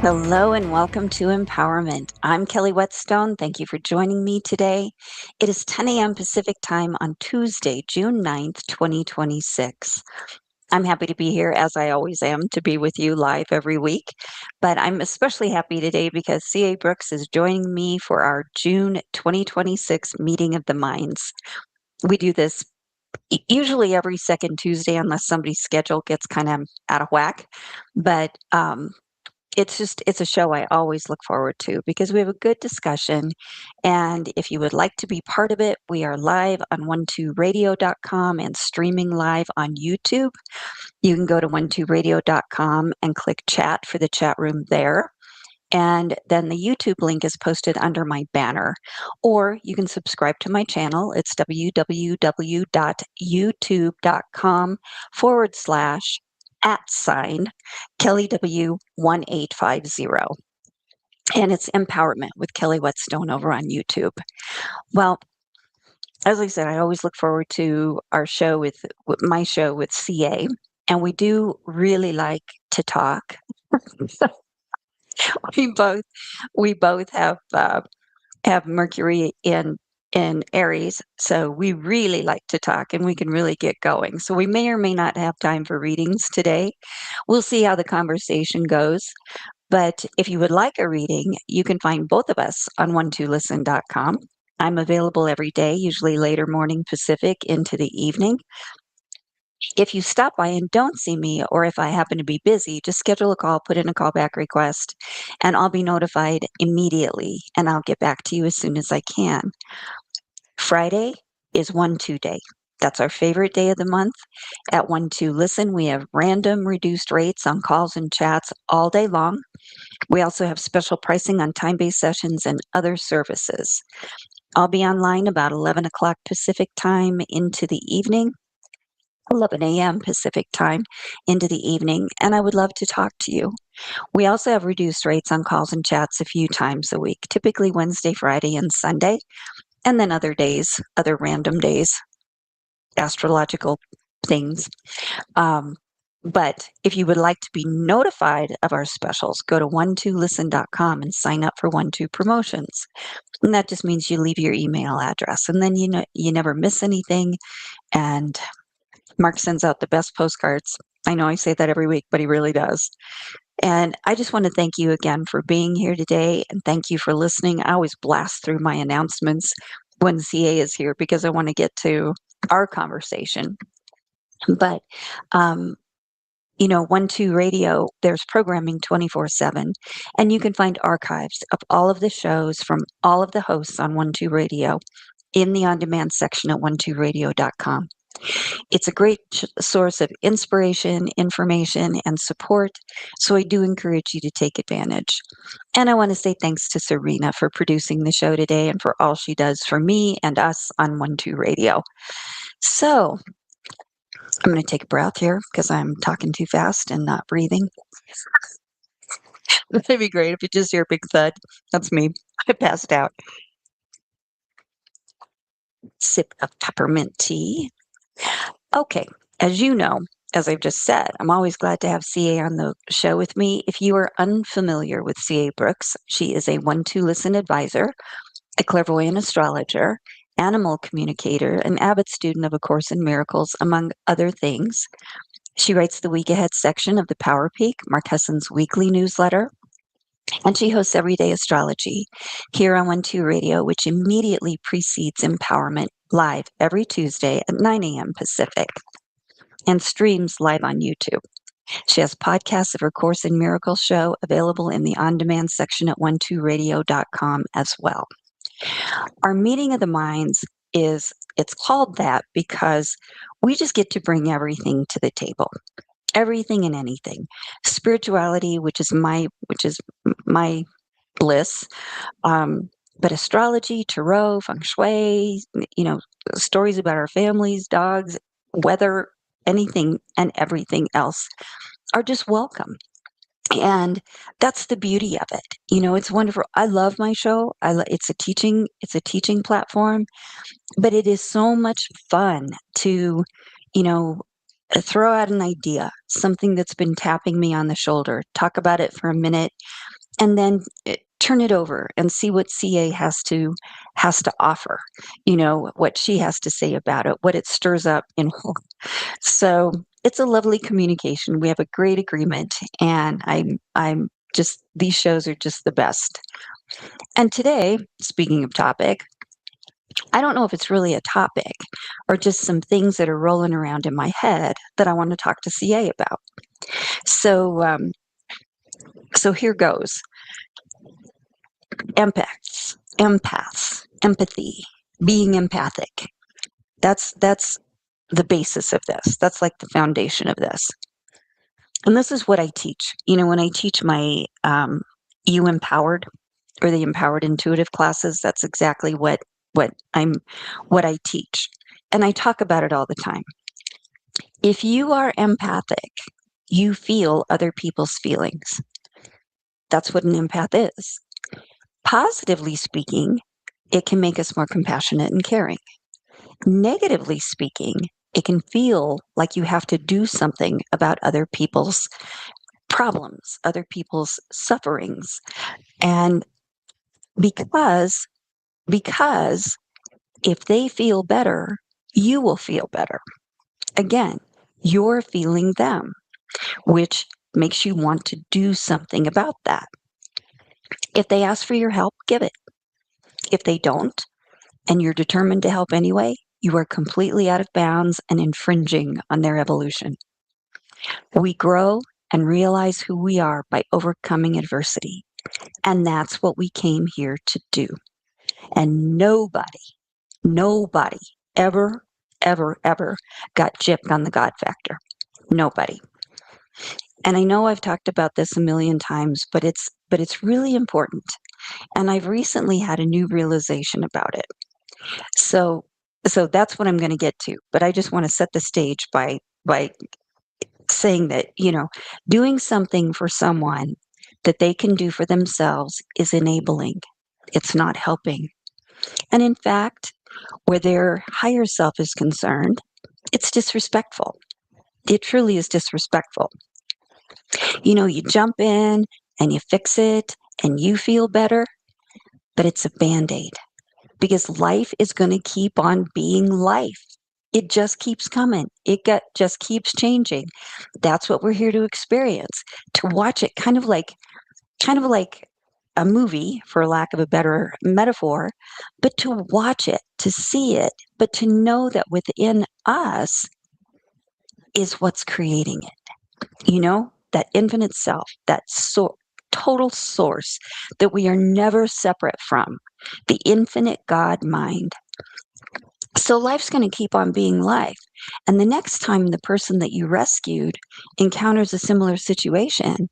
Hello and welcome to Empowerment. I'm Kelly Whetstone. Thank you for joining me today. It is 10 a.m. Pacific time on Tuesday, June 9th, 2026. I'm happy to be here, as I always am, to be with you live every week. But I'm especially happy today because C.A. Brooks is joining me for our June 2026 Meeting of the Minds. We do this usually every second Tuesday, unless somebody's schedule gets kind of out of whack. But it's a show I always look forward to because we have a good discussion. And if you would like to be part of it, we are live on 12radio.com and streaming live on YouTube. You can go to 12radio.com and click chat for the chat room there. And then the YouTube link is posted under my banner. Or you can subscribe to my channel. It's www.youtube.com/@ Kelly W1850. And it's Empowerment with Kelly Whetstone over on YouTube. Well, as I said, I always look forward to our show with my show with CA. And we do really like to talk. we both we both have Mercury in Aries, so we really like to talk and we can really get going. So we may or may not have time for readings today. We'll see how the conversation goes. But if you would like a reading, you can find both of us on 12listen.com. I'm available every day, usually later morning Pacific into the evening. If you stop by and don't see me, or if I happen to be busy, just schedule a call, put in a callback request, and I'll be notified immediately, and I'll get back to you as soon as I can. Friday is 1-2 day. That's our favorite day of the month. At 12 Listen, we have random reduced rates on calls and chats all day long. We also have special pricing on time-based sessions and other services. I'll be online about 11 o'clock Pacific time into the evening. 11 a.m. Pacific time into the evening, and I would love to talk to you. We also have reduced rates on calls and chats a few times a week, typically Wednesday, Friday, and Sunday, and then other days, other random days, astrological things. But if you would like to be notified of our specials, go to 12listen.com and sign up for 12 promotions. And that just means you leave your email address, and then you never miss anything. And Mark sends out the best postcards. I know I say that every week, but he really does. And I just want to thank you again for being here today, and thank you for listening. I always blast through my announcements when CA is here because I want to get to our conversation. But 12 Radio, there's programming 24/7, and you can find archives of all of the shows from all of the hosts on 12 Radio in the on-demand section at 12radio.com. It's a great source of inspiration, information, and support, so I do encourage you to take advantage. And I want to say thanks to Serena for producing the show today and for all she does for me and us on 12 Radio. So I'm going to take a breath here because I'm talking too fast and not breathing. That'd be great if you just hear a big thud. That's me. I passed out. Sip of peppermint tea. Okay, as you know, as I've just said, I'm always glad to have CA on the show with me. If you are unfamiliar with CA Brooks, she is a 12 Listen advisor, a clairvoyant astrologer, animal communicator, an avid student of A Course in Miracles, among other things. She writes the Week Ahead section of the Power Peak, Mark Hesson's weekly newsletter, and she hosts Everyday Astrology here on 12 Radio, which immediately precedes Empowerment live every Tuesday at 9 a.m. Pacific and streams live on YouTube. She has podcasts of her Course in Miracles show available in the on-demand section at 12radio.com as well. Our Meeting of the Minds it's called that because we just get to bring everything to the table. Everything and anything. Spirituality, which is my bliss, but astrology, tarot, feng shui, stories about our families, dogs, weather, anything and everything else are just welcome. And that's the beauty of it. It's wonderful. I love my show. It's a teaching platform, but it is so much fun to, throw out an idea, something that's been tapping me on the shoulder, talk about it for a minute, and then turn it over and see what CA has to offer, what she has to say about it, what it stirs up in her. So it's a lovely communication. We have a great agreement, and I'm just these shows are just the best. And today, speaking of topic, I don't know if it's really a topic or just some things that are rolling around in my head that I want to talk to CA about. So, so here goes. Empaths, empathy, being empathic. That's the basis of this. That's like the foundation of this. And this is what I teach. When I teach my You Empowered or the Empowered Intuitive classes, that's exactly what I teach. And I talk about it all the time. If you are empathic, you feel other people's feelings. That's what an empath is. Positively speaking, it can make us more compassionate and caring. Negatively speaking, it can feel like you have to do something about other people's problems, other people's sufferings. And because if they feel better, you will feel better. Again, you're feeling them, which makes you want to do something about that. If they ask for your help, give it. If they don't, and you're determined to help anyway, you are completely out of bounds and infringing on their evolution. We grow and realize who we are by overcoming adversity. And that's what we came here to do. And nobody ever, ever, ever got gypped on the God factor. Nobody. And I know I've talked about this a million times, but it's really important. And I've recently had a new realization about it. So that's what I'm going to get to. But I just want to set the stage by saying that, doing something for someone that they can do for themselves is enabling. It's not helping. And in fact, where their higher self is concerned, it's disrespectful. It truly is disrespectful. You jump in and you fix it and you feel better, but it's a Band-Aid because life is going to keep on being life. It just keeps coming. Just keeps changing. That's what we're here to experience, to watch it kind of like a movie, for lack of a better metaphor, but to watch it, to see it, but to know that within us is what's creating it. That infinite self, that total source that we are never separate from, the infinite God mind. So life's going to keep on being life. And the next time the person that you rescued encounters a similar situation,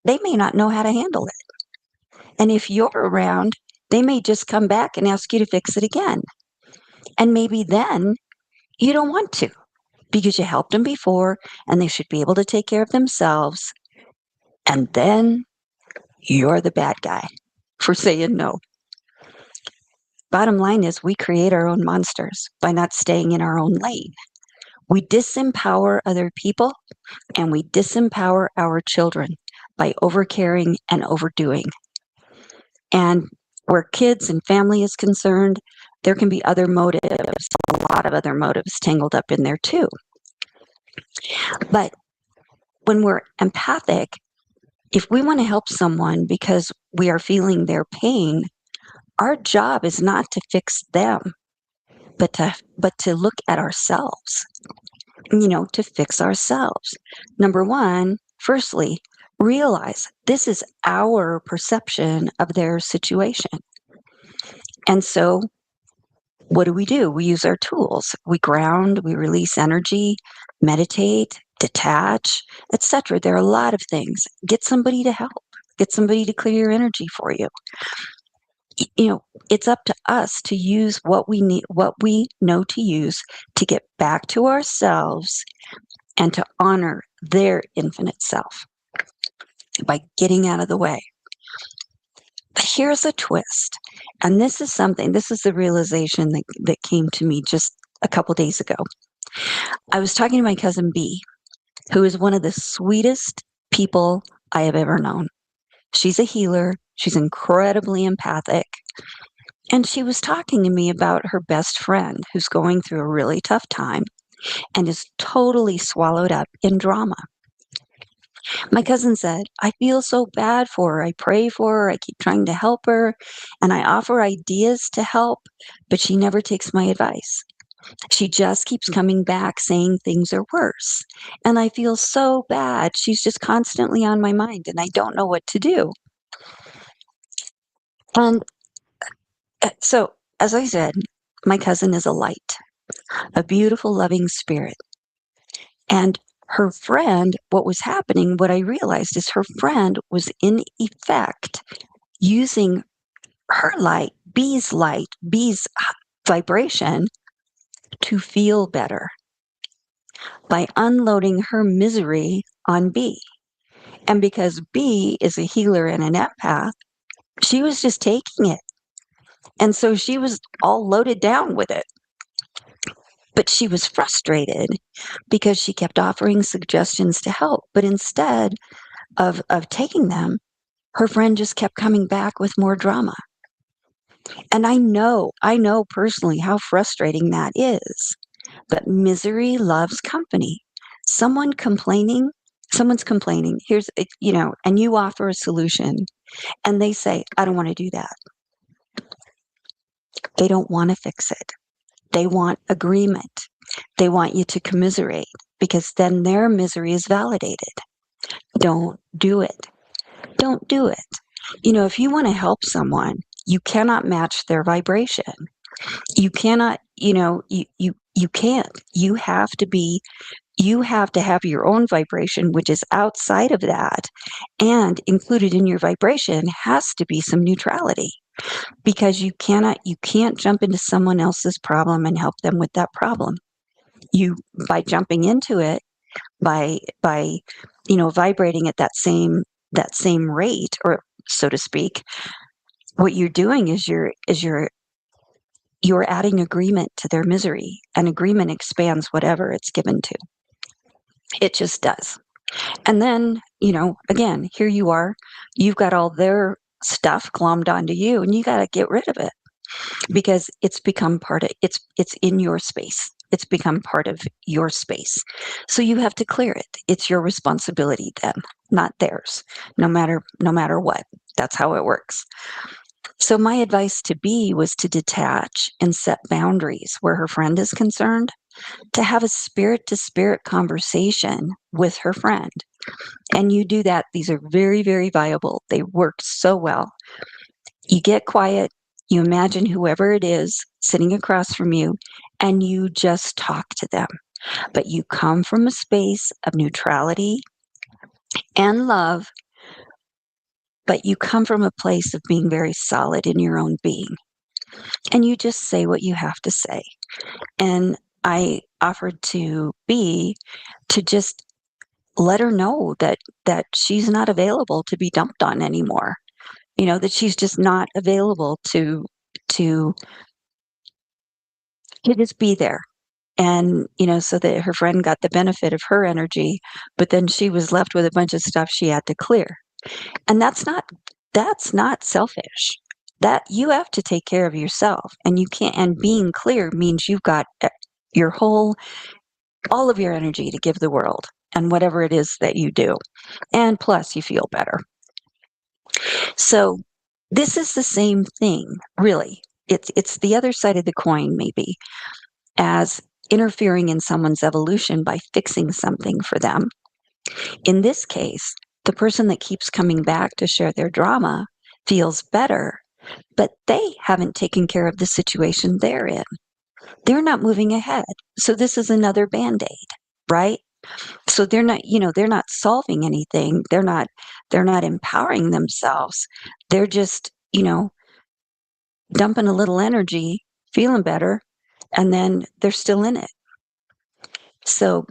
they may not know how to handle it. And if you're around, they may just come back and ask you to fix it again. And maybe then you don't want to because you helped them before and they should be able to take care of themselves. And then you're the bad guy for saying no. Bottom line is we create our own monsters by not staying in our own lane. We disempower other people and we disempower our children by overcaring and overdoing. And where kids and family is concerned, there can be other motives, a lot of other motives tangled up in there too. But when we're empathic, if we want to help someone because we are feeling their pain, our job is not to fix them, but to look at ourselves, to fix ourselves. Number one, firstly, realize this is our perception of their situation. And so what do? We use our tools. We ground, we release energy, meditate, detach, etc. There are a lot of things. Get somebody to help. Get somebody to clear your energy for you. It's up to us to use what we need, what we know to use to get back to ourselves and to honor their infinite self by getting out of the way. But here's a twist. And this is the realization that came to me just a couple days ago. I was talking to my cousin B, who is one of the sweetest people I have ever known. She's a healer. She's incredibly empathic. And she was talking to me about her best friend who's going through a really tough time and is totally swallowed up in drama. My cousin said, I feel so bad for her. I pray for her. I keep trying to help her and I offer ideas to help, but she never takes my advice. She just keeps coming back saying things are worse. And I feel so bad. She's just constantly on my mind and I don't know what to do. And so, as I said, my cousin is a light, a beautiful, loving spirit. And her friend, what was happening, what I realized is her friend was in effect using her light, B's vibration to feel better by unloading her misery on B. And because B is a healer and an empath, she was just taking it. And so she was all loaded down with it. But she was frustrated because she kept offering suggestions to help. But instead of taking them, her friend just kept coming back with more drama. And I know personally how frustrating that is. But misery loves company. Someone complaining, someone's complaining, and you offer a solution and they say, I don't want to do that. They don't want to fix it. They want agreement. They want you to commiserate because then their misery is validated. Don't do it. Don't do it. If you want to help someone, you cannot match their vibration. You cannot, you can't. You have to have your own vibration, which is outside of that. And included in your vibration has to be some neutrality because you can't jump into someone else's problem and help them with that problem. By jumping into it, by vibrating at that same rate, or so to speak, what you're doing is you're adding agreement to their misery, and agreement expands whatever it's given to. It just does. And then, again, here you are, you've got all their stuff glommed onto you, and you got to get rid of it because it's become it's in your space. It's become part of your space. So you have to clear it. It's your responsibility then, not theirs, no matter what. That's how it works. So my advice to B was to detach and set boundaries where her friend is concerned, to have a spirit to spirit conversation with her friend. And you do that. These are very, very viable. They work so well. You get quiet, you imagine whoever it is sitting across from you, and you just talk to them. But you come from a space of neutrality and love, but you come from a place of being very solid in your own being. And you just say what you have to say. And I offered to B to just let her know that she's not available to be dumped on anymore. That she's just not available to just be there. And, so that her friend got the benefit of her energy, but then she was left with a bunch of stuff she had to clear. And that's not selfish. That you have to take care of yourself, and you can't, and being clear means you've got all of your energy to give the world and whatever it is that you do. And plus you feel better. So this is the same thing, really. It's the other side of the coin, maybe, as interfering in someone's evolution by fixing something for them. In this case, the person that keeps coming back to share their drama feels better, but they haven't taken care of the situation they're in. They're not moving ahead. So this is another Band-Aid, right? So they're not solving anything. They're not empowering themselves. They're just, dumping a little energy, feeling better, and then they're still in it. So,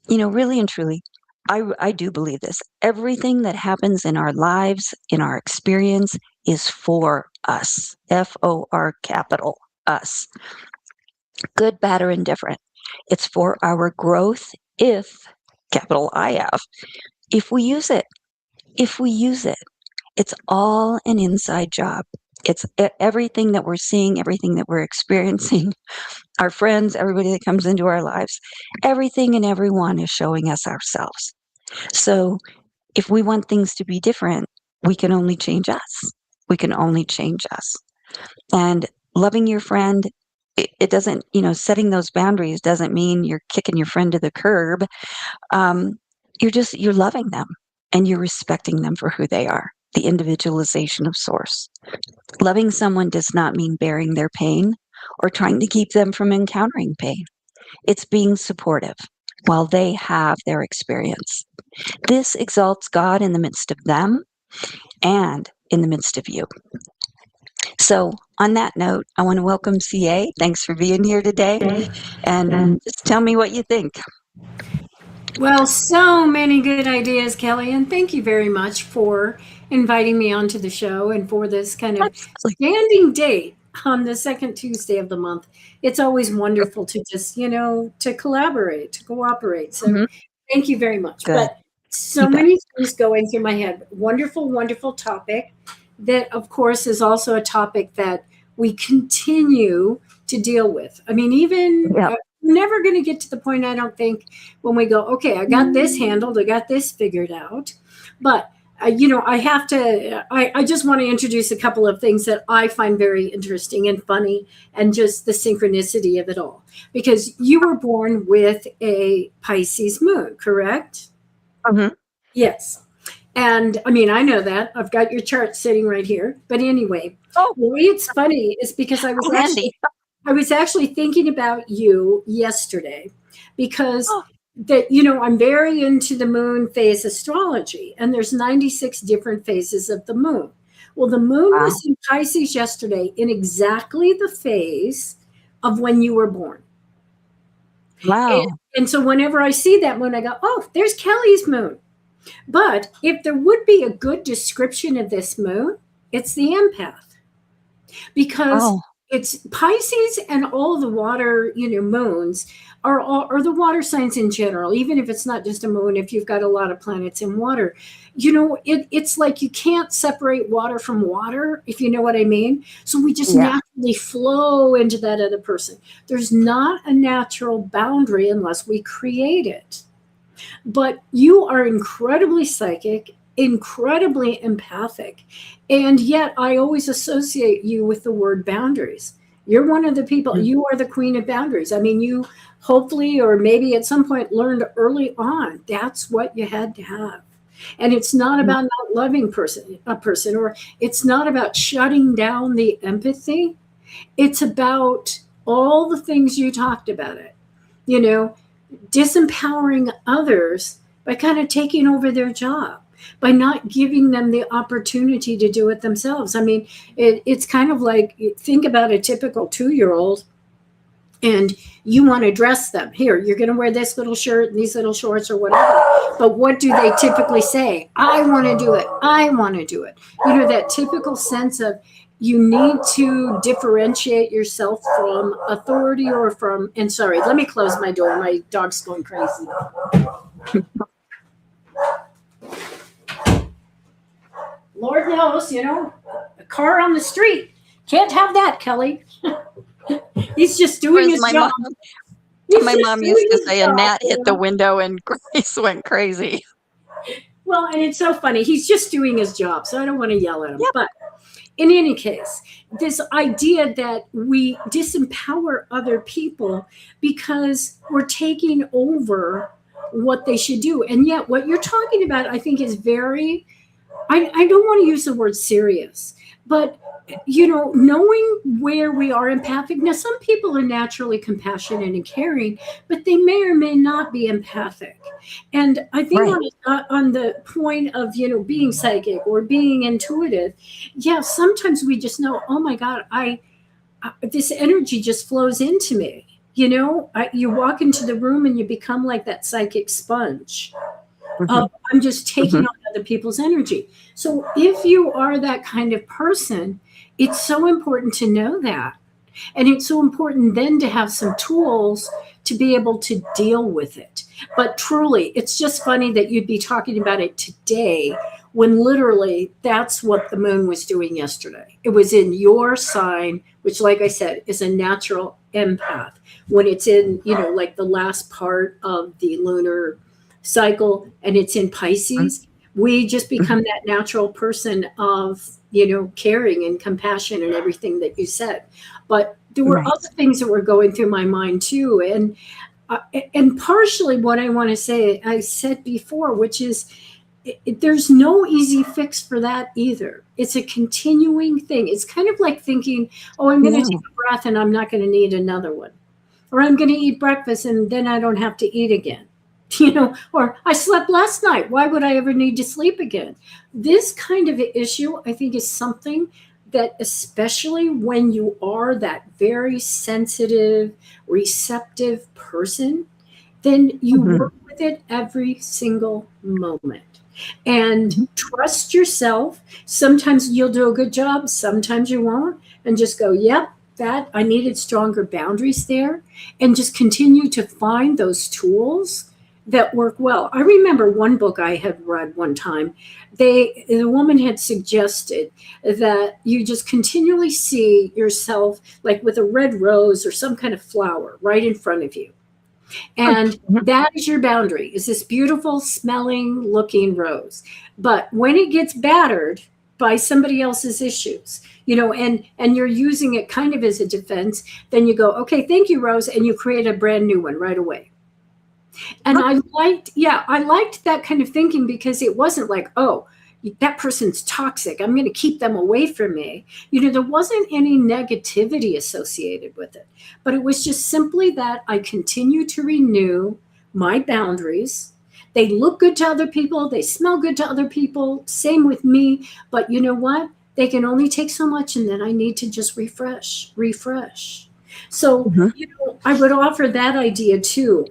really and truly, I do believe this. Everything that happens in our lives, in our experience, is for us. FOR capital us. Good, bad, or indifferent. It's for our growth if, capital IF, if we use it. If we use it, it's all an inside job. It's everything that we're seeing, everything that we're experiencing, our friends, everybody that comes into our lives, everything and everyone is showing us ourselves. So if we want things to be different, we can only change us. We can only change us. And loving your friend, it doesn't, setting those boundaries doesn't mean you're kicking your friend to the curb. Um, you're loving them and you're respecting them for who they are, the individualization of source. Loving someone does not mean bearing their pain or trying to keep them from encountering pain. It's being supportive while they have their experience. This exalts God in the midst of them and in the midst of you. So, on that note, I want to welcome CA. Thanks for being here today. And just tell me what you think. Well, so many good ideas, Kelly, and thank you very much for inviting me onto the show and for this kind of standing date on the second Tuesday of the month. It's always wonderful to just, to collaborate, to cooperate. So thank you very much. Good. But so many things going through my head. Wonderful, wonderful topic that, of course, is also a topic that we continue to deal with. I mean, even never going to get to the point, I don't think, when we go, okay, I got this handled, I got this figured out. But, I have to, I just want to introduce a couple of things that I find very interesting and funny and just the synchronicity of it all. Because you were born with a Pisces moon, correct? Mm-hmm. Yes. And I mean, I know that. I've got your chart sitting right here. But anyway, the way it's funny is because I was actually thinking about you yesterday because I'm very into the moon phase astrology, and there's 96 different phases of the moon. Well, the moon was in Pisces yesterday in exactly the phase of when you were born. Wow. And so whenever I see that moon, I go, oh, there's Kelly's moon. But if there would be a good description of this moon, it's the empath. Because it's Pisces and all the water, moons are the water signs in general, even if it's not just a moon, if you've got a lot of planets in water. It's like you can't separate water from water, if you know what I mean. So we just naturally flow into that other person. There's not a natural boundary unless we create it. But you are incredibly psychic, incredibly empathic, and yet I always associate you with the word boundaries. You're one of the people, you are the queen of boundaries. I mean, you hopefully, or maybe at some point, learned early on that's what you had to have. And it's not about not loving a person, or it's not about shutting down the empathy. It's about all the things you talked about it, disempowering others by kind of taking over their job, by not giving them the opportunity to do it themselves. I mean, it's kind of like, think about a typical 2-year-old and you want to dress them. Here, you're going to wear this little shirt and these little shorts or whatever. But what do they typically say? I want to do it. I want to do it. That typical sense of, you need to differentiate yourself from authority or from, and sorry, let me close my door. My dog's going crazy. Lord knows, a car on the street. Can't have that, Kelly. He's just doing his job. My mom used to say a gnat hit the window and Grace went crazy. Well, and it's so funny. He's just doing his job, so I don't want to yell at him. But in any case, this idea that we disempower other people because we're taking over what they should do. And yet what you're talking about, I think, is very, I don't want to use the word serious, but knowing where we are empathic. Now, some people are naturally compassionate and caring, but they may or may not be empathic. And I think on the point of, being psychic or being intuitive, sometimes we just know, oh my God, this energy just flows into me. You walk into the room and you become like that psychic sponge. I'm just taking on other people's energy. So if you are that kind of person, it's so important to know that. And it's so important then to have some tools to be able to deal with it. But truly, it's just funny that you'd be talking about it today when literally that's what the moon was doing yesterday. It was in your sign, which, like I said, is a natural empath. When it's in, like the last part of the lunar cycle and it's in Pisces, we just become that natural person of, caring and compassion and everything that you said. But there were other things that were going through my mind too. And partially what I want to say, I said before, which is there's no easy fix for that either. It's a continuing thing. It's kind of like thinking, oh, I'm going to take a breath and I'm not going to need another one. Or I'm going to eat breakfast and then I don't have to eat again. Or I slept last night. Why would I ever need to sleep again? This kind of issue, I think, is something that, especially when you are that very sensitive, receptive person, then you work with it every single moment. And trust yourself. Sometimes you'll do a good job, sometimes you won't, and just go, yep, that I needed stronger boundaries there, and just continue to find those tools that work well. I remember one book I had read one time. The woman had suggested that you just continually see yourself like with a red rose or some kind of flower right in front of you. And that is your boundary, is this beautiful smelling looking rose. But when it gets battered by somebody else's issues, and you're using it kind of as a defense, then you go, okay, thank you, Rose. And you create a brand new one right away. And I liked that kind of thinking, because it wasn't like, oh, that person's toxic, I'm going to keep them away from me. There wasn't any negativity associated with it, but it was just simply that I continue to renew my boundaries. They look good to other people. They smell good to other people. Same with me. But you know what? They can only take so much, and then I need to just refresh. So, I would offer that idea too.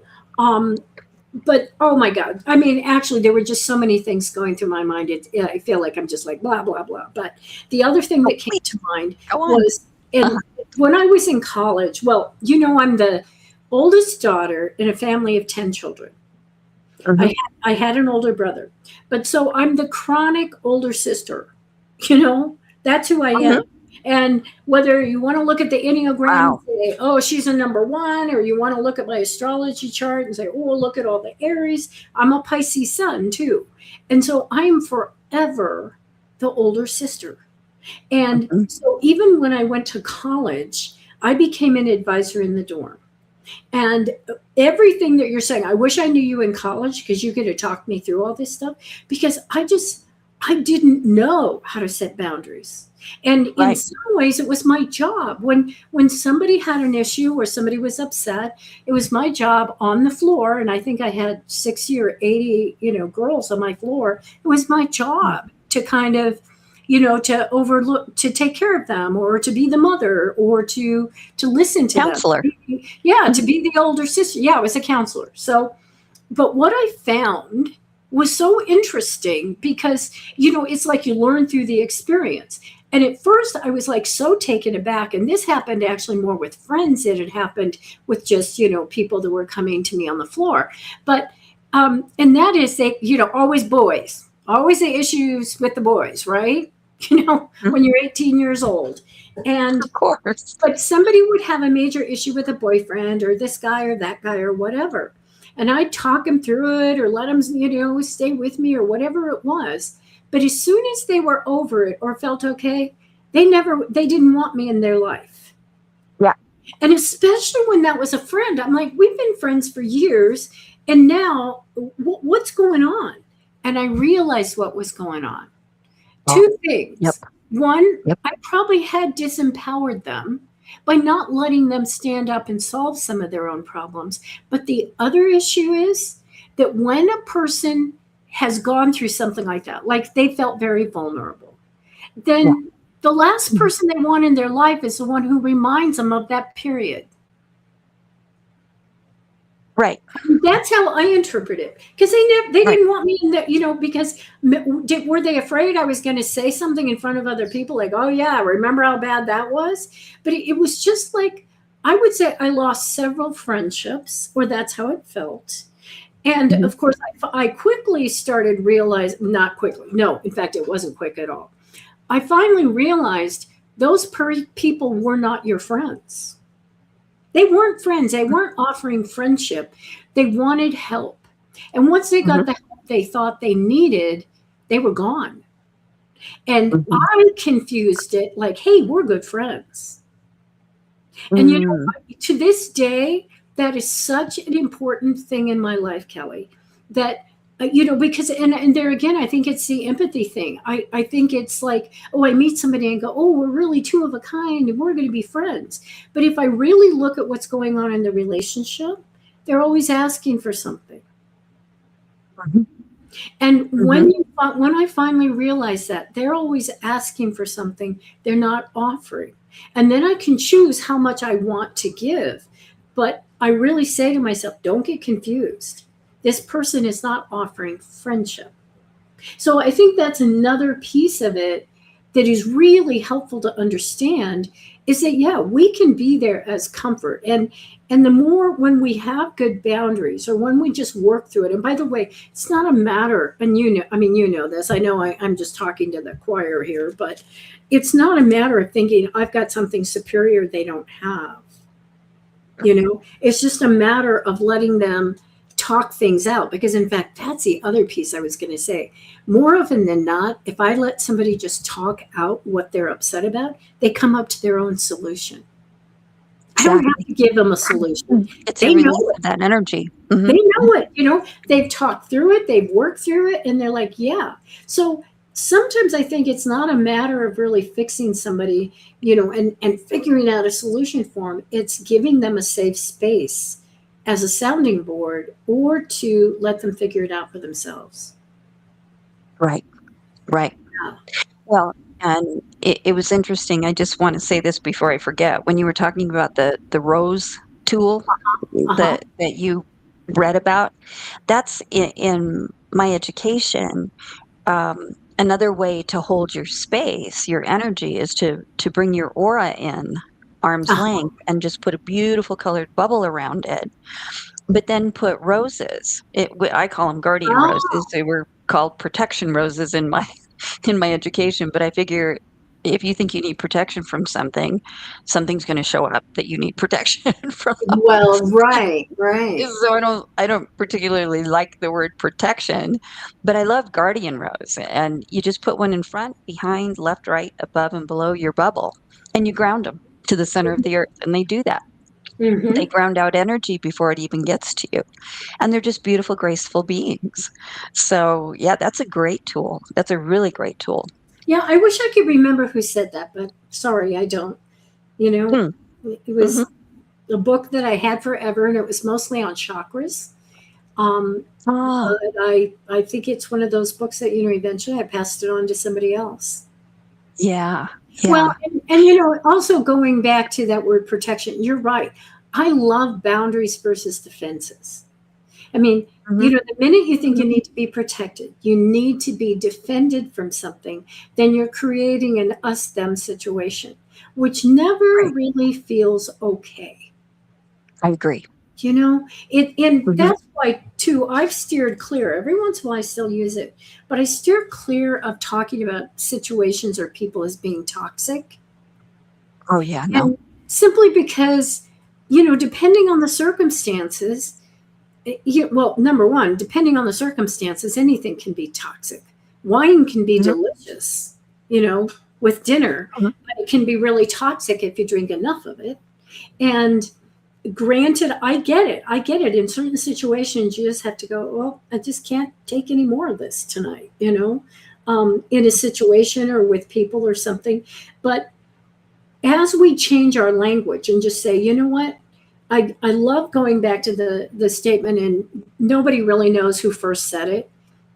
But oh my God, I mean, actually, there were just so many things going through my mind. I feel like I'm just like blah blah blah. But the other thing that came to mind was when I was in college. Well, I'm the oldest daughter in a family of 10 children. I had an older brother, but so I'm the chronic older sister. That's who I am. And whether you want to look at the Enneagram and say, oh, she's a number 1, or you want to look at my astrology chart and say, oh, look at all the Aries, I'm a Pisces sun too. And so I am forever the older sister. And so even when I went to college, I became an advisor in the dorm. And everything that you're saying, I wish I knew you in college, because you could have talked me through all this stuff, because I didn't know how to set boundaries. And in some ways, it was my job. When somebody had an issue or somebody was upset, it was my job on the floor. And I think I had 60 or 80, girls on my floor. It was my job to kind of, to take care of them, or to be the mother, or to listen to counselor. Them. Yeah, to be the older sister. Yeah, I was a counselor. So, but what I found was so interesting, because, it's like you learn through the experience. And at first I was like so taken aback. And this happened actually more with friends than it happened with just, people that were coming to me on the floor. But, and that is they, always boys, always the issues with the boys, right? When you're 18 years old. And of course, but somebody would have a major issue with a boyfriend, or this guy or that guy or whatever. And I'd talk them through it, or let them, stay with me, or whatever it was. But as soon as they were over it or felt okay, they didn't want me in their life. Yeah. And especially when that was a friend, I'm like, we've been friends for years. And now what's going on? And I realized what was going on. Two things. Yep. One, I probably had disempowered them by not letting them stand up and solve some of their own problems. But the other issue is that when a person has gone through something like that, like they felt very vulnerable, then the last person they want in their life is the one who reminds them of that period. Right. That's how I interpret it. Because they didn't want me in there, because were they afraid I was going to say something in front of other people like, oh yeah, remember how bad that was? But it was just like, I would say I lost several friendships, or that's how it felt. And Mhm. of course, I quickly started realizing, not quickly, no, in fact, it wasn't quick at all. I finally realized those people were not your friends. They weren't friends. They weren't offering friendship. They wanted help. And once they got Mhm. the help they thought they needed, they were gone. And Mhm. I confused it like, hey, we're good friends. And Mm. to this day, that is such an important thing in my life, Kelly, that because and there again, I think it's the empathy thing. I think it's like, oh, I meet somebody and go, oh, we're really two of a kind and we're going to be friends. But if I really look at what's going on in the relationship, they're always asking for something. Mhm. And Mhm. when I finally realized that they're always asking for something they're not offering, and then I can choose how much I want to give. But I really say to myself, don't get confused. This person is not offering friendship. So I think that's another piece of it that is really helpful to understand is that yeah, we can be there as comfort. And the more when we have good boundaries or when we just work through it. And by the way, it's not a matter, and you know this. I know I'm just talking to the choir here, but it's not a matter of thinking I've got something superior they don't have. It's just a matter of letting them talk things out, because in fact that's the other piece I was going to say. More often than not, if I let somebody just talk out what they're upset about, they come up to their own solution. I don't have Exactly. to give them a solution. It's a They know release it. of that energy. They Mhm. know it. They've talked through it, they've worked through it, and they're like, yeah. So sometimes I think it's not a matter of really fixing somebody, and figuring out a solution for them. It's giving them a safe space as a sounding board, or to let them figure it out for themselves. Right. Right. Yeah. Well, and it was interesting. I just want to say this before I forget. When you were talking about the rose tool Uh-huh. that you read about, that's in my education. Another way to hold your space, your energy, is to bring your aura in arm's Uh-huh. length and just put a beautiful colored bubble around it. But then put roses. I call them guardian roses. Oh, They were called protection roses in my in my education. But I figure if you think you need protection from something, something's going to show up that you need protection from. well, right, right. So I don't particularly like the word protection, but I love guardian rose. And you just put one in front, behind, left, right, above, and below your bubble, and you ground them to the center of the earth. And they do that. They Hmm. ground out energy before it even gets to you. And they're just beautiful, graceful beings. So, yeah, that's a great tool. That's a really great tool. Yeah, I wish I could remember who said that, but sorry, I don't. You know, Hmm. it Mhm. was a book that I had forever, and it was mostly on chakras. Um, Oh, but I think it's one of those books that eventually I passed it on to somebody else. yeah, Well, yeah. and also going back to that word protection, you're right. I love boundaries versus defenses. I mean, Mhm. the minute you think Mhm. you need to be protected, you need to be defended from something, then you're creating an us them situation, which never Right. really feels okay. I agree. And Mhm. that's why too I've steered clear. Every once in a while I still use it, but I steer clear of talking about situations or people as being toxic. Oh, yeah, no. And simply because, depending on the circumstances, well, number one, depending on the circumstances, anything can be toxic. Wine can be Mhm. delicious, with dinner, Mhm. but it can be really toxic if you drink enough of it. And granted, I get it. I get it. In certain situations, you just have to go, well, I just can't take any more of this tonight, in a situation or with people or something. But as we change our language and just say, you know what, I love going back to the statement, and nobody really knows who first said it.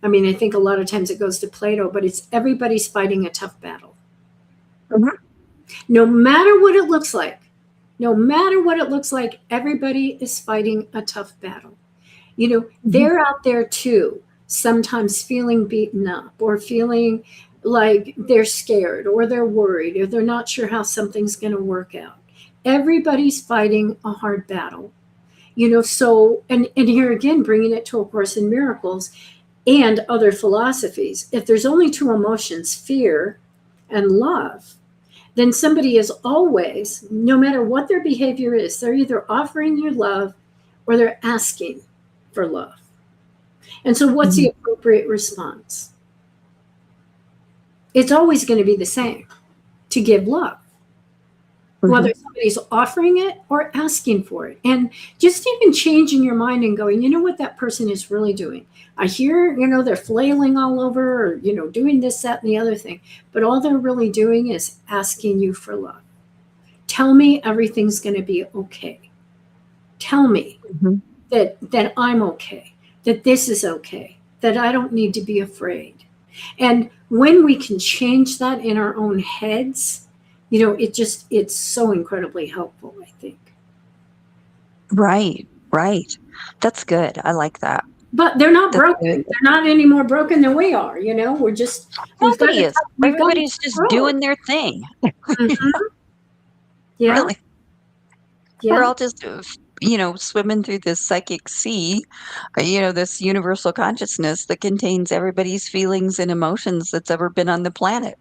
I mean, I think a lot of times it goes to Plato, but it's everybody's fighting a tough battle. Mhm. No matter what it looks like, no matter what it looks like, everybody is fighting a tough battle. Mhm. They're out there too, sometimes feeling beaten up or feeling like they're scared or they're worried or they're not sure how something's going to work out. Everybody's fighting a hard battle. So, and here again, bringing it to A Course in Miracles and other philosophies, if there's only two emotions, fear and love, then somebody is always, no matter what their behavior is, they're either offering you love or they're asking for love. And so, what's the appropriate response? It's always going to be the same, to give love, whether somebody's offering it or asking for it. And just even changing your mind and going, you know what that person is really doing? I hear, they're flailing all over, or, doing this, that, and the other thing. But all they're really doing is asking you for love. Tell me everything's going to be okay. Tell me that I'm okay, that this is okay, that I don't need to be afraid. And when we can change that in our own heads, it's so incredibly helpful, I think. Right. That's good. I like that. But they're not broken. Good. They're not any more broken than we are. We're just, nobody is. Everybody's just doing their thing. Yeah. Really. Yeah. We're all just, swimming through this psychic sea, this universal consciousness that contains everybody's feelings and emotions that's ever been on the planet.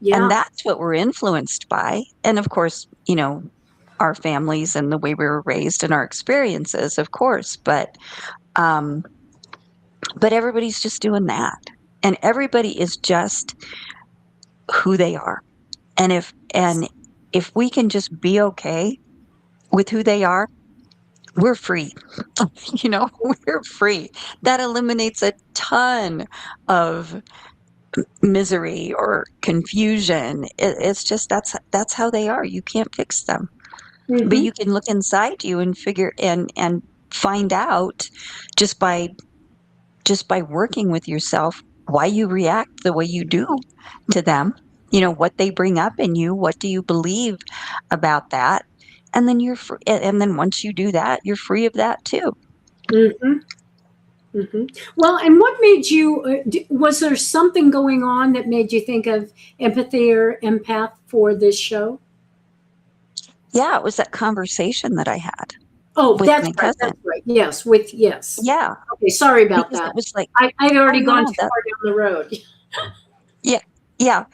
Yeah. And that's what we're influenced by. And of course, our families and the way we were raised and our experiences, of course, but everybody's just doing that. And everybody is just who they are. And if we can just be okay with who they are, we're free. We're free. That eliminates a ton of misery or confusion. It's just that's how they are. You can't fix them. But you can look inside you and figure and find out just by working with yourself why you react the way you do to them. What they bring up in you, what do you believe about that? And then you're free. And then once you do that, you're free of that too. Well, and what made you, was there something going on that made you think of empathy or empath for this show? Yeah, it was that conversation that I had. Oh, that's right. That's right. Yes. Yeah. Okay. Sorry about that. It was like, I'd already gone too far down the road. Yeah.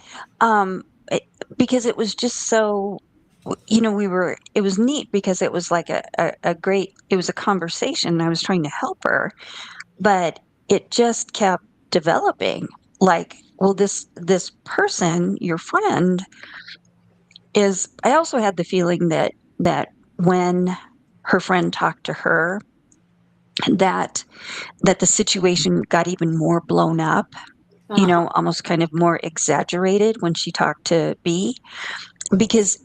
Because it was just so, it was neat because it was like it was a conversation. I was trying to help her, but it just kept developing. Like, well, this person, your friend, I also had the feeling that when her friend talked to her, that the situation got even more blown up, almost kind of more exaggerated when she talked to B, because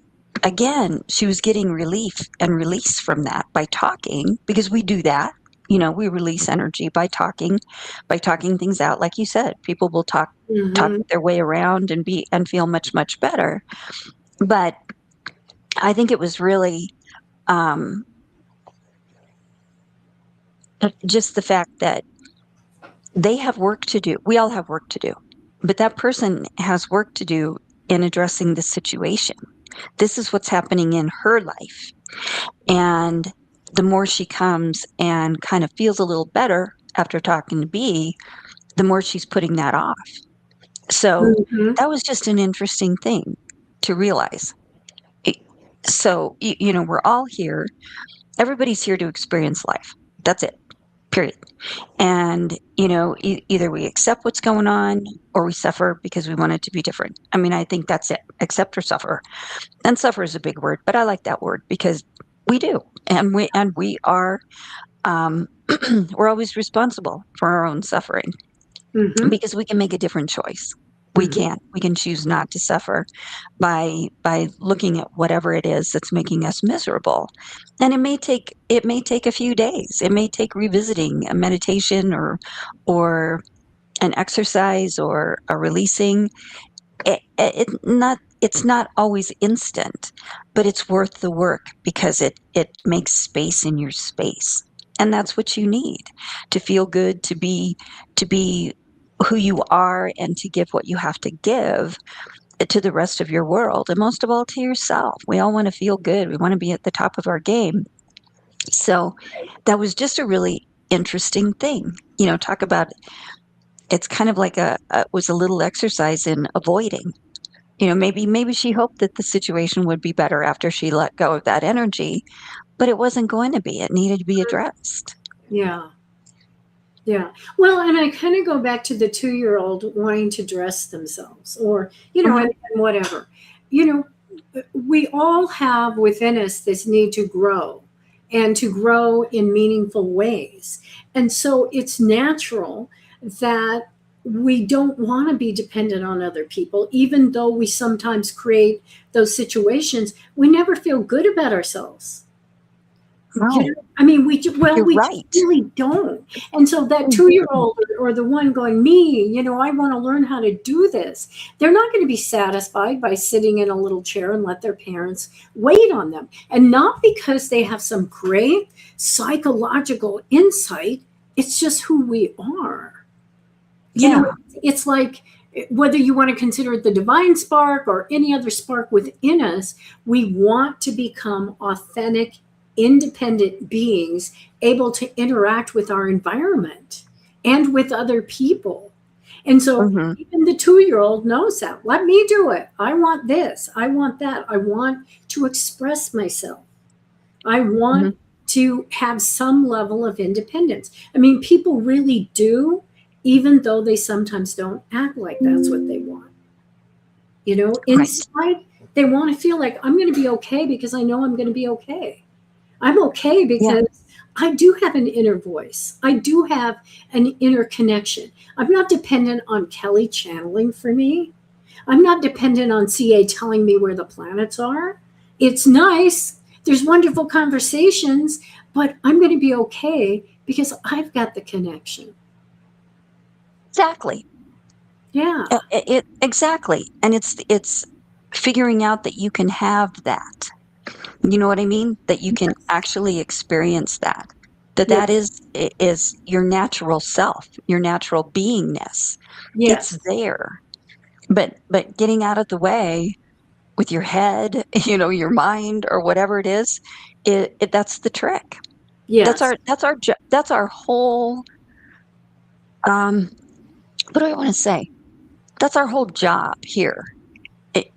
again, she was getting relief and release from that by talking, because we do that. We release energy by talking things out. Like you said, people will talk their way around and feel much, much better. But I think it was really just the fact that they have work to do. We all have work to do, but that person has work to do in addressing the situation. This is what's happening in her life. And the more she comes and kind of feels a little better after talking to B, the more she's putting that off. So that was just an interesting thing to realize. So, we're all here. Everybody's here to experience life. That's it. Period. And, either we accept what's going on or we suffer because we want it to be different. I mean, I think that's it. Accept or suffer. And suffer is a big word, but I like that word because we do. And we are, we're always responsible for our own suffering because we can make a different choice. We can choose not to suffer by looking at whatever it is that's making us miserable. And it may take a few days. It may take revisiting a meditation or an exercise or a releasing. It's not always instant, but it's worth the work because it makes space in your space. And that's what you need to feel good, to be who you are, and to give what you have to give. to the rest of your world, and most of all to yourself. We all want to feel good. We want to be at the top of our game. So that was just a really interesting thing. Talk about, it's kind of like was a little exercise in avoiding. Maybe she hoped that the situation would be better after she let go of that energy, but it wasn't going to be. It needed to be addressed. Yeah. Yeah. Well, and I kind of go back to the 2-year-old wanting to dress themselves or, and whatever. We all have within us this need to grow and to grow in meaningful ways. And so it's natural that we don't want to be dependent on other people, even though we sometimes create those situations. We never feel good about ourselves. No. I mean, we right. really don't. And so that 2-year-old or the one going, me, I want to learn how to do this. They're not going to be satisfied by sitting in a little chair and let their parents wait on them. And not because they have some great psychological insight. It's just who we are. Yeah. It's like, whether you want to consider it the divine spark or any other spark within us, we want to become authentic, independent beings able to interact with our environment and with other people. And so even the 2-year-old knows that. Let me do it. I want this. I want that. I want to express myself. I want to have some level of independence. I mean, people really do, even though they sometimes don't act like that's what they want. Inside, they want to feel like I'm going to be okay because I know I'm going to be okay. I'm okay because I do have an inner voice. I do have an inner connection. I'm not dependent on Kelly channeling for me. I'm not dependent on CA telling me where the planets are. It's nice. There's wonderful conversations, but I'm going to be okay because I've got the connection. Exactly. Yeah. Exactly. And it's figuring out that you can have that. You know what I mean? That you can actually experience that. That is your natural self, your natural beingness. Yes. It's there. But getting out of the way with your head, your mind or whatever it is, that's the trick. Yes. That's our whole what do I want to say? That's our whole job here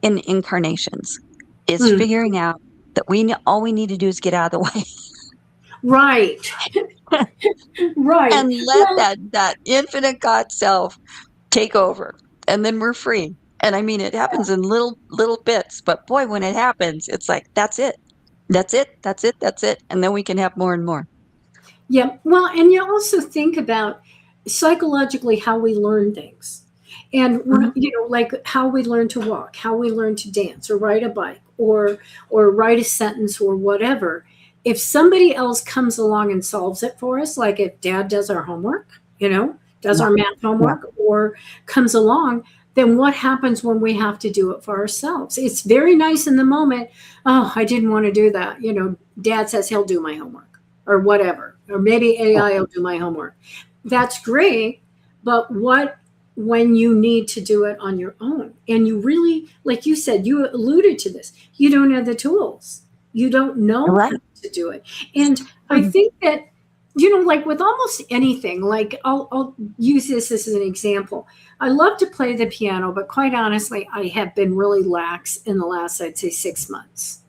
in incarnations is figuring out that all we need to do is get out of the way. Right. Right. And let that infinite God self take over. And then we're free. And I mean, it happens in little bits, but boy, when it happens, it's like, that's it. That's it. That's it. That's it. And then we can have more and more. Yeah. Well, and you also think about psychologically how we learn things. And like how we learn to walk, how we learn to dance or ride a bike or write a sentence or whatever. If somebody else comes along and solves it for us, like if Dad does our homework, does our math homework or comes along, then what happens when we have to do it for ourselves? It's very nice in the moment. Oh, I didn't want to do that. Dad says he'll do my homework or whatever, or maybe AI will do my homework. That's great. But what when you need to do it on your own? And you really, like you said, you alluded to this, you don't have the tools. You don't know how to do it. And I think that, like with almost anything, like I'll use this as an example. I love to play the piano, but quite honestly, I have been really lax in the last, I'd say 6 months.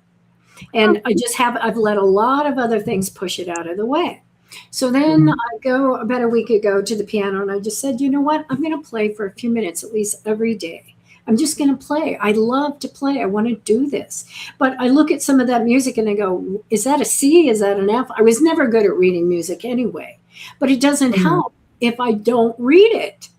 And I've let a lot of other things push it out of the way. So then I go about a week ago to the piano and I just said, you know what? I'm going to play for a few minutes, at least every day. I'm just going to play. I love to play. I want to do this. But I look at some of that music and I go, is that a C? Is that an F? I was never good at reading music anyway, but it doesn't help if I don't read it.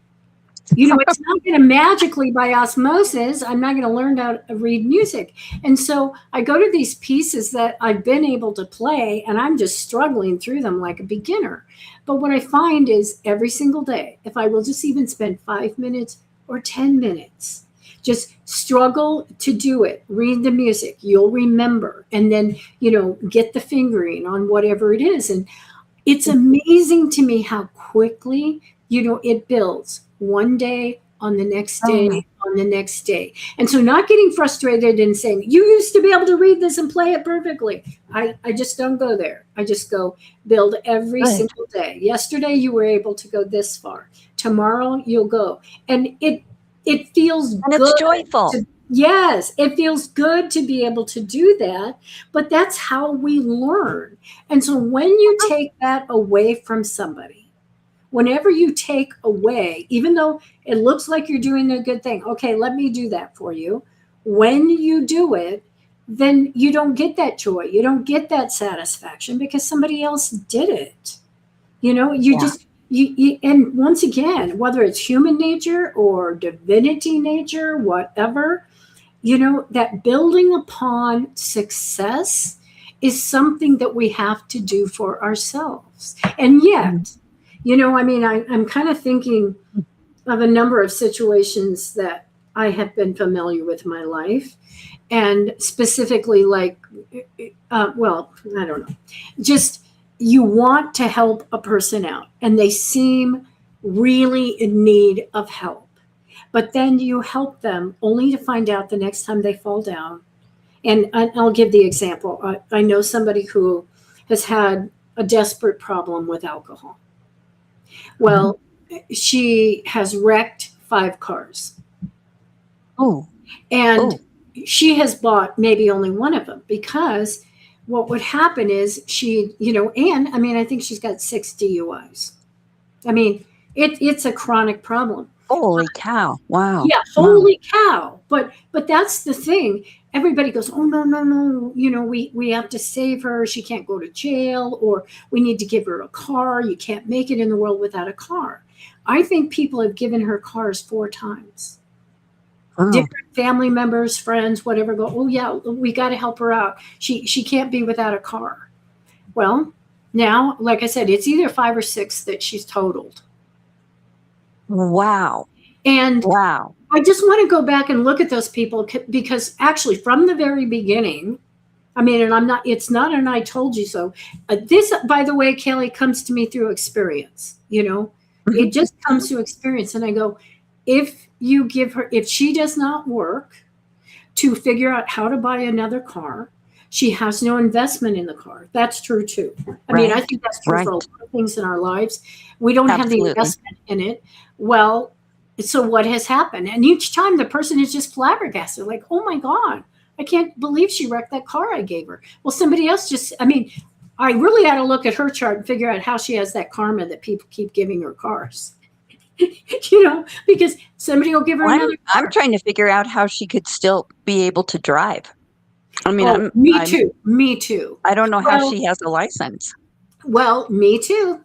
It's not going to magically by osmosis. I'm not going to learn how to read music. And so I go to these pieces that I've been able to play and I'm just struggling through them like a beginner. But what I find is every single day, if I will just even spend 5 minutes or 10 minutes, just struggle to do it, read the music, you'll remember, and then, get the fingering on whatever it is. And it's amazing to me how quickly, it builds one day, on the next day, Oh, on the next day. And so not getting frustrated and saying, you used to be able to read this and play it perfectly. I just don't go there. I just go build every good. single day. Yesterday you were able to go this far. Tomorrow you'll go. And it feels And it's good joyful. to, yes, it feels good to be able to do that, but that's how we learn. And so when you take that away from somebody, whenever you take away, even though it looks like you're doing a good thing, okay, let me do that for you. When you do it, then you don't get that joy. You don't get that satisfaction because somebody else did it. You know, you Yeah. just, and once again, whether it's human nature or divinity nature, whatever, you know, that building upon success is something that we have to do for ourselves. And Mhm. yet, you know, I mean, I'm kind of thinking of a number of situations that I have been familiar with in my life. And specifically, like, well, I don't know, just you want to help a person out and they seem really in need of help. But then you help them only to find out the next time they fall down. And I'll give the example. I know somebody who has had a desperate problem with alcohol. Mhm. Well, she has wrecked 5 cars. Oh, And oh, she has bought maybe only one of them because what would happen is she, you know, and I mean, I think she's got 6 DUIs. I mean, it's a chronic problem. holy cow. Wow. Yeah, Wow. holy cow. But that's the thing. Everybody goes, "Oh no, no, no, you know, we have to save her. She can't go to jail or we need to give her a car. You can't make it in the world without a car." I think people have given her cars 4 times. Wow. Different family members, friends, whatever go, "Oh yeah, we got to help her out. She can't be without a car." Well, now, like I said, it's either 5 or 6 that she's totaled. Wow. And Wow. I just want to go back and look at those people because actually, from the very beginning, I mean, and I'm not, it's not an I told you so. This, by the way, Kelly, comes to me through experience. You know, it Mhm. just comes through experience. And I go, if you give her, if she does not work to figure out how to buy another car, she has no investment in the car. That's true too. I mean, I Right. think that's true for a Right. lot of things in our lives. We don't have the Absolutely. investment in it. Well, so what has happened? And each time the person is just flabbergasted, like, oh my God, I can't believe she wrecked that car I gave her. Well, somebody else just, I mean, I really had to look at her chart and figure out how she has that karma that people keep giving her cars. You know, because somebody will give her Well, another I'm car. trying to figure out how she could still be able to drive. I mean, Oh, me too. Me too. I don't know how Well, she has a license. well, me too.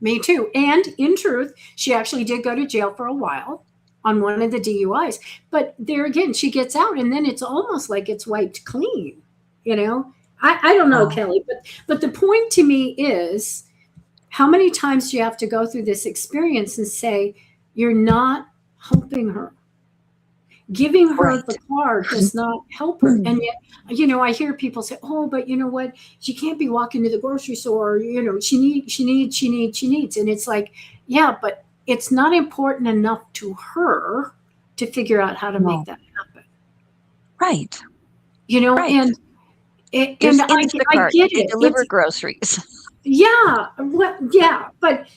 Me too. And in truth, she actually did go to jail for a while on one of the DUIs. But there again, she gets out and then it's almost like it's wiped clean. You know? I don't know, Wow. Kelly, but the point to me is how many times do you have to go through this experience and say, you're not helping her? Giving her the Right. car does not help her. And yet, you know, I hear people say, oh, but you know what? She can't be walking to the grocery store. You know, she needs. And it's like, yeah, but it's not important enough to her to figure out how to make No. that happen. Right. You know, Right. and There's I Instacart. get They it. deliver It's groceries. yeah, what yeah, but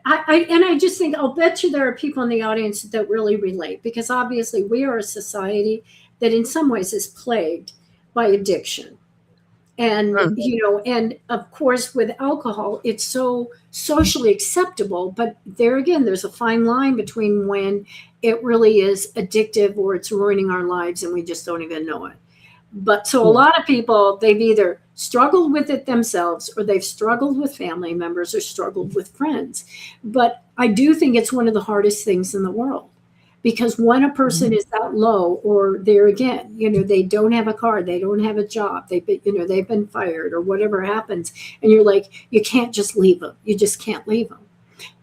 I just think I'll bet you there are people in the audience that really relate because obviously we are a society that in some ways is plagued by addiction. And Mm. you know, and of course with alcohol, it's so socially acceptable, but there again, there's a fine line between when it really is addictive or it's ruining our lives and we just don't even know it. But so a Yeah. lot of people, they've either struggled with it themselves or they've struggled with family members or struggled with friends. But I do think it's one of the hardest things in the world because when a person Mhm. is that low or there again, you know, they don't have a car, they don't have a job, they've been, you know, they've been fired or whatever happens. And you're like, you can't just leave them. You just can't leave them.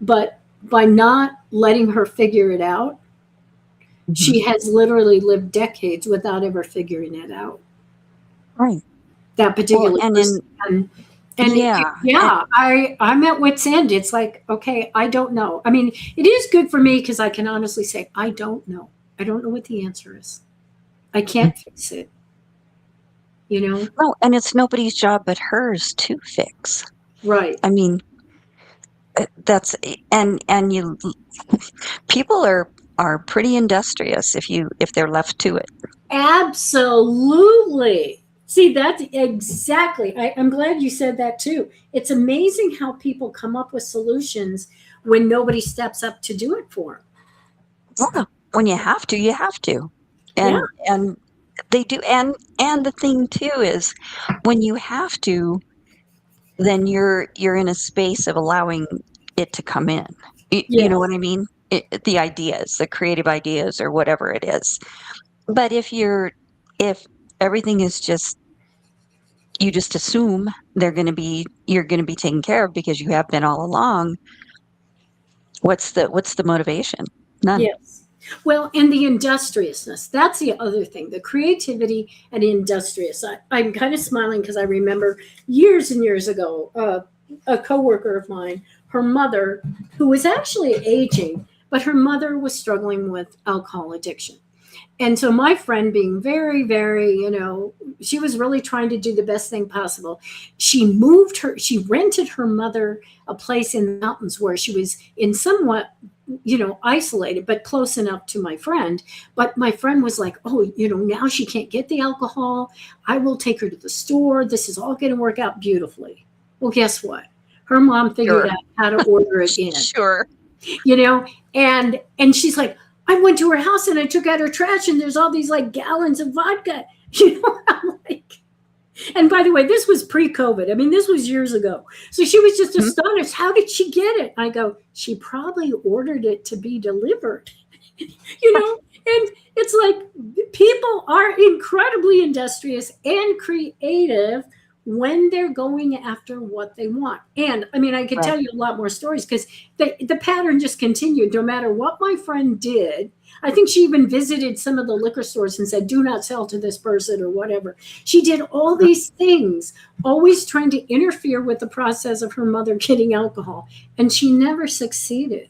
But by not letting her figure it out, Mhm. she has literally lived decades without ever figuring it out. Right. That Well, particular and person. in And And Yeah. yeah, I'm at wit's end. It's like, okay, I don't know. I mean, it is good for me because I can honestly say, I don't know. I don't know what the answer is. I can't fix it, you know? No, and it's nobody's job but hers to fix. Right. I mean, that's and you people are pretty industrious if they're left to it. Absolutely. See, that's exactly. I'm glad you said that too. It's amazing how people come up with solutions when nobody steps up to do it for Yeah. When you have to, you have to. them. And they do and the thing too is when you have to, then you're in a space of allowing it to come in. You Yeah. know what I mean? The ideas, the creative ideas or whatever it is. But if everything is just you just assume you're going to be taken care of because you have been all along, what's the motivation? None. Yes. Well, and the industriousness. That's the other thing, the creativity and industrious. I'm kind of smiling because I remember years and years ago, a coworker of mine, her mother, who was actually aging, but her mother was struggling with alcohol addiction. And so my friend, being very, very, she was really trying to do the best thing possible. She rented her mother a place in the mountains where she was in somewhat, isolated, but close enough to my friend. But my friend was like, oh, now she can't get the alcohol. I will take her to the store. This is all going to work out beautifully. Well, guess what? Her mom figured Sure. out how to order it in, Sure. and she's like, I went to her house and I took out her trash and there's all these like gallons of vodka. I'm like, and by the way, this was pre-COVID. I mean, this was years ago. So she was just astonished. How did she get it? I go, she probably ordered it to be delivered. And it's like people are incredibly industrious and creative when they're going after what they want. And I mean, I could tell you a lot more stories because the pattern just continued no matter what my friend did. I think she even visited some of the liquor stores and said, do not sell to this person or whatever. She did all these things, always trying to interfere with the process of her mother getting alcohol. And she never succeeded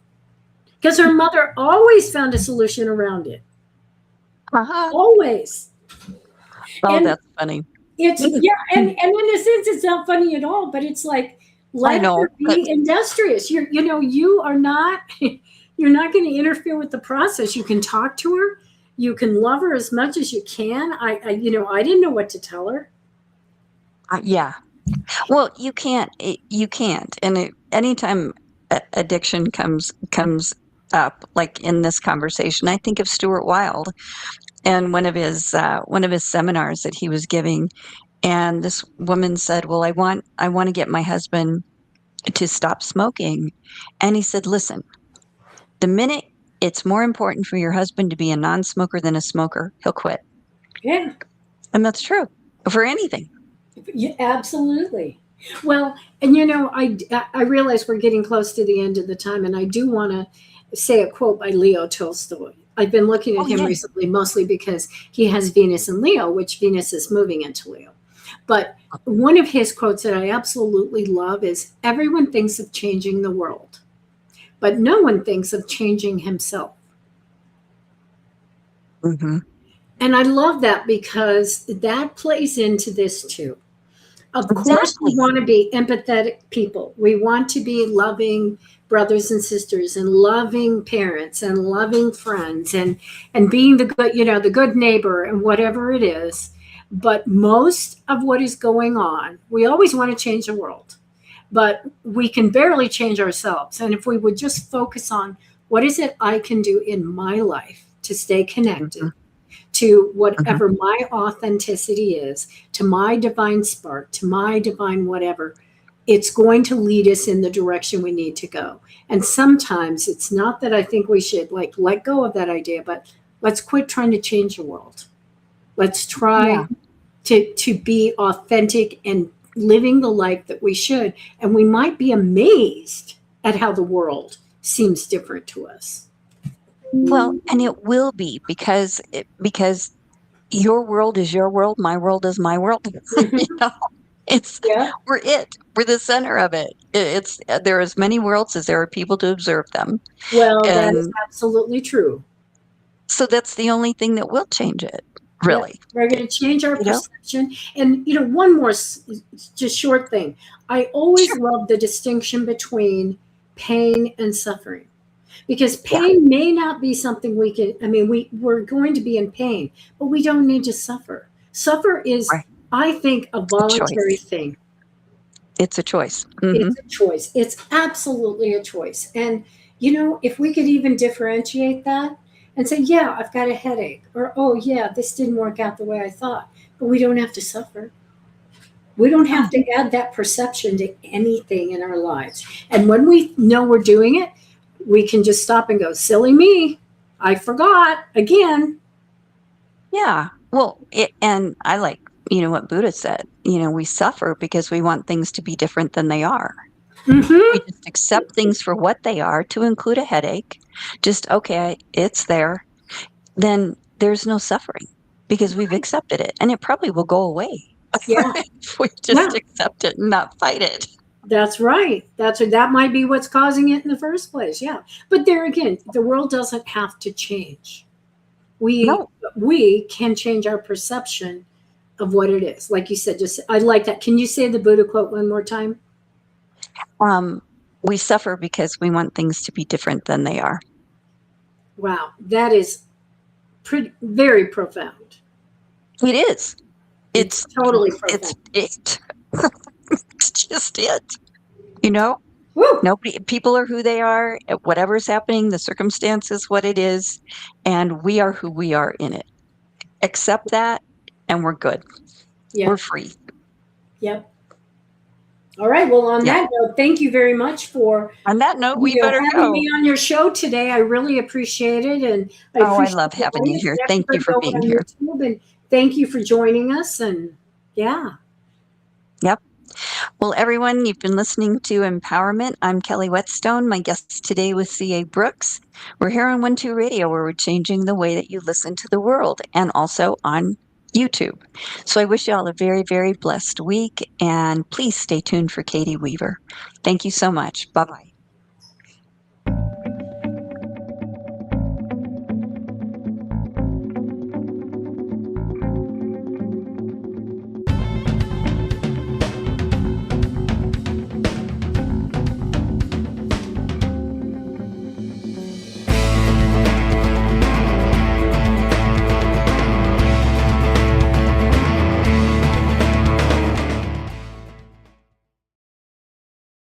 because her mother always found a solution around it. Always. Oh, that's funny. And in a sense, it's not funny at all. But it's like, let her be industrious. You are not. You're not going to interfere with the process. You can talk to her. You can love her as much as you can. I didn't know what to tell her. Yeah. Well, you can't. You can't. And anytime addiction comes up, like in this conversation, I think of Stuart Wilde and one of his seminars that he was giving, and this woman said, "Well, I want to get my husband to stop smoking," and he said, "Listen, the minute it's more important for your husband to be a non-smoker than a smoker, he'll quit." Yeah, and that's true for anything. Yeah, absolutely. Well, and I realize we're getting close to the end of the time, and I do want to say a quote by Leo Tolstoy. I've been looking at him recently, mostly because he has Venus in Leo, which Venus is moving into Leo. But one of his quotes that I absolutely love is, everyone thinks of changing the world, but no one thinks of changing himself. Mm-hmm. And I love that because that plays into this too. Of course, we want to be empathetic people. We want to be loving brothers and sisters and loving parents and loving friends and being the good, the good neighbor and whatever it is. But most of what is going on, we always want to change the world, but we can barely change ourselves. And if we would just focus on what is it I can do in my life to stay connected to whatever my authenticity is, to my divine spark, to my divine whatever, it's going to lead us in the direction we need to go. And sometimes it's not that I think we should let go of that idea, but let's quit trying to change the world. Let's try to be authentic and living the life that we should. And we might be amazed at how the world seems different to us. Well, and it will be because your world is your world, my world is my world. It's Yeah. we're the center of it. It's there are as many worlds as there are people to observe them, Well, that is and absolutely true. so that's the only thing that will change it, Yeah, really. we're going It, to change our you know? perception. And, one more just short thing. I always Sure. love the distinction between pain and suffering, because Yeah. pain may not be something we can, I mean, we're going to be in pain, but we don't need to suffer. Suffer is, Right. I think, a A choice. voluntary thing. It's a choice. Hmm. It's a choice. It's absolutely a choice. And, if we could even differentiate that and say, yeah, I've got a headache, or, oh, yeah, this didn't work out the way I thought, but we don't have to suffer. We don't No. have to add that perception to anything in our lives. And when we know we're doing it, we can just stop and go, silly me, I forgot again. Yeah. Well, and I like, what Buddha said, we suffer because we want things to be different than they are. We Mm-hmm. just accept things for what they are, to include a headache. Just, okay, it's there. Then there's no suffering because we've accepted it, and it probably will go away Yeah. if we Yeah. just accept it and not fight it. That's right. That might be what's causing it in the first place. Yeah. But there again, the world doesn't have to change. We No. we can change our perception of what it is. Like you said, just I like that. Can you say the Buddha quote one more time? Um, we suffer because we want things to be different than they are. Wow, that is very profound. It is. It's Totally it's profound. it. It's just it. You know? Woo! People are who they are, whatever's happening, the circumstance is what it is, and we are who we are in it. Accept that, and we're good. Yeah. We're free. Yep. All right. Well, on Yeah. that note, thank you very much for On that note, we better having go. me on your show today. I really appreciate it, and I Oh, I appreciate love the having you audience. here. And Thank you everybody for go being on here. YouTube, and thank you for joining us. And yeah. Yep. Well, everyone, you've been listening to Empowerment. I'm Kelly Whetstone. My guest today was C.A. Brooks. We're here on 1-2 Radio, where we're changing the way that you listen to the world, and also on YouTube. So I wish you all a very, very blessed week, and please stay tuned for Katie Weaver. Thank you so much. Bye-bye.